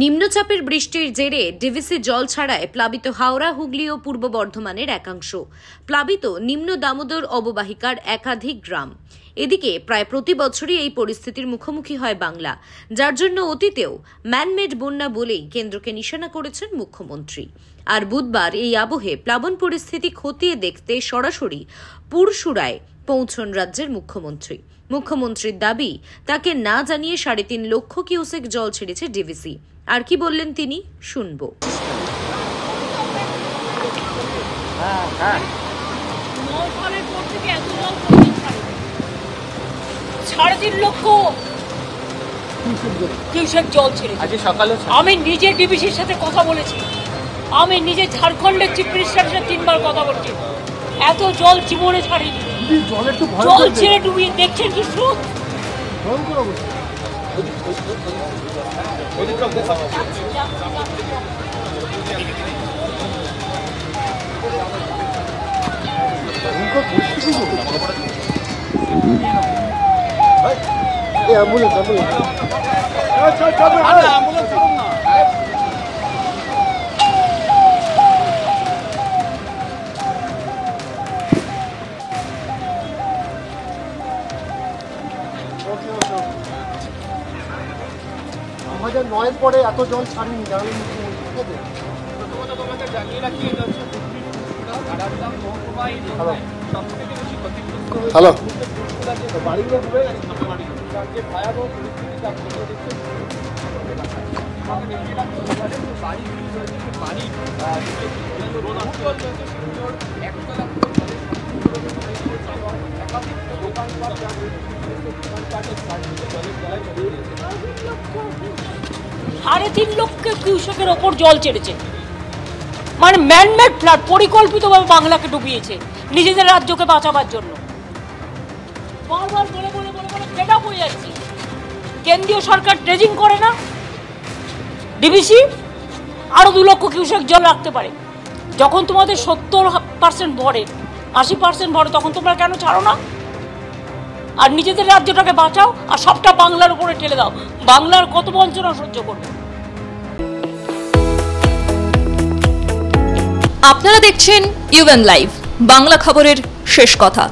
নিম্নচাপের বৃষ্টির জেরে ডিভিসি জল ছাড়ায় প্লাবিত হাওড়া, হুগলি ও পূর্ব বর্ধমানের একাংশ। প্লাবিত নিম্ন দামোদর অববাহিকার একাধিক গ্রাম। এদিকে প্রায় প্রতি বছরই এই পরিস্থিতির মুখোমুখি হয় বাংলা, যার জন্য অতীতেও ম্যানমেড বন্যা বলেই কেন্দ্রকে নিশানা করেছেন মুখ্যমন্ত্রী। আর বুধবার এই আবহে প্লাবন পরিস্থিতি খতিয়ে দেখতে সরাসরি পুরসুরায় পৌঁছন রাজ্যের মুখ্যমন্ত্রী। মুখ্যমন্ত্রীর দাবি, তাকে না জানিয়ে 3.5 লক্ষ কিউসেক জল ছেড়েছে ডিভিসি। আর কি বললেন তিনি, শুনবো। 3.5 লক্ষ কিউসেক জল ছেড়েছে। আমি নিজে ডিভিসির সাথে কথা বলেছি, আমি নিজে ঝাড়খণ্ডের চিফ মিনিস্টারের সাথে 3 বার কথা বলছি। এত জল জীবনে ছাড়িনি। জল ছেড়ে ডুবিয়ে দেখছেন কি স্রোত। আমাদের 9 পরে এত জল ছাড়েনি, জানেন? তোমাকে জানিয়ে রাখি, হ্যালো, বাড়িগুলো ডুবে গেছে, যে ভয়াবহ পরিস্থিতি সাড়ে 3 লক্ষ কিউসেকের ওপর জল ছেড়েছে। মানে ম্যানমেড ফ্লাড, পরিকল্পিতভাবে বাংলাকে ডুবিয়েছে নিজেদের রাজ্যকে বাঁচাবার জন্য। বারবার বলে বলে বলে বলে ফেড আপ হয়ে যাচ্ছে। কেন্দ্রীয় সরকার ড্রেজিং করে না, ডিভিসি আরো 2 লক্ষ কিউসেক জল রাখতে পারে। যখন তোমাদের 70% ভরে, 80% ভরে, তখন তোমরা কেন ছাড়ো না? আর নিজেদের রাজ্যটাকে বাঁচাও, আর সবটা বাংলার উপরে ঠেলে দাও। বাংলার কত বঞ্চনা সহ্য করবে? আপনারা দেখছেন ইউএন লাইভ, বাংলা খবরের শেষ কথা।